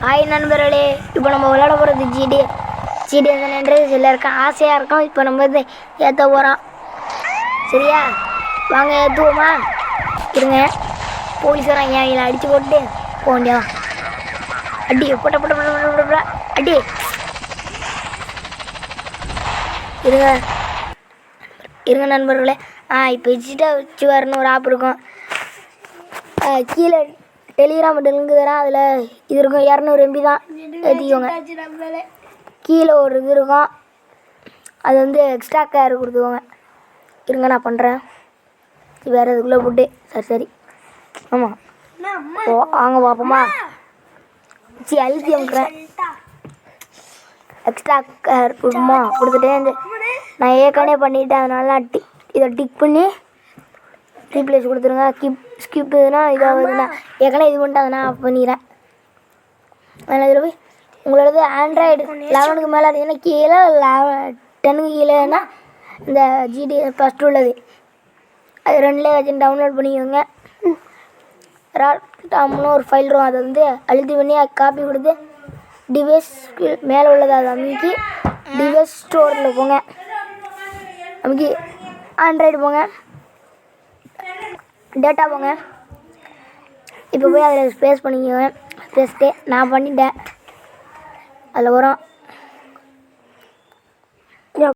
Hi நண்பர்களே, இப்போ நம்ம விளையாட போகிறது ஜிடிஎஸ் எல்லாருக்கும் ஆசையாக இருக்கும். இப்போ நம்ம இதை ஏற்ற போகிறோம். சரியா, வாங்க ஏற்றுவோமா? இருங்க, போலீஸ் வராங்க, அவங்கள அடித்து போட்டு போக வேண்டியதான். அடி போட்ட போட்ட போட்ட அடி. இருங்க இருங்க நண்பர்களே. இப்போ வச்சு வரணும் ஒரு ஆப் இருக்கும். கீழே டெலிகிராம் லிங்க் தரேன். அதில் இது இருக்கும், 200 MB தான், ஏற்றிக்கோங்க. கீழே ஒரு இது இருக்கும், அது வந்து எக்ஸ்ட்ரா கேர் கொடுத்துக்கோங்க. இருங்க நான் பண்ணுறேன். வேறு இதுக்குள்ளே போட்டு சரி ஆமாம் வாங்க பார்ப்போமா? அழுத்தி அமுக்குறேன். எக்ஸ்ட்ரா கேர் கொடுமா கொடுத்துட்டே இருந்து நான் ஏற்கனவே பண்ணிவிட்டேன். அதனால இதை டிக் பண்ணி ரீப்ளேஸ் கொடுத்துருங்க. ஸ்கிப் இதுனா இதாகுதுண்ணா, ஏற்கனவே இது பண்ணிட்டு அதை நான் பண்ணிடுறேன். அதனால் இதில் போய் உங்களோடது ஆண்ட்ராய்டு 11க்கு மேலே இருந்தீங்கன்னா கீழே 10க்கு கீழேன்னா இந்த ஜிடிஎஸ் ஃபஸ்ட்டு உள்ளது அது 2லேயே வச்சு டவுன்லோட் பண்ணிக்கோங்க. ராம்னு ஒரு ஃபைல் வரும், அதை வந்து அழுத்தி பண்ணி காப்பி கொடுத்து டிவைஸ் மேலே உள்ளதை அதை அமைக்கி டிவைஸ் ஸ்டோரில் போங்க. அமைக்கி ஆண்ட்ராய்டு போங்க, டேட்டா போங்க. இப்போ போய் அதில் ஸ்பேஸ் பண்ணிக்கோங்க. ஸ்பேஸ்ட்டு நான் பண்ணிட்டேன். அதில் வரும்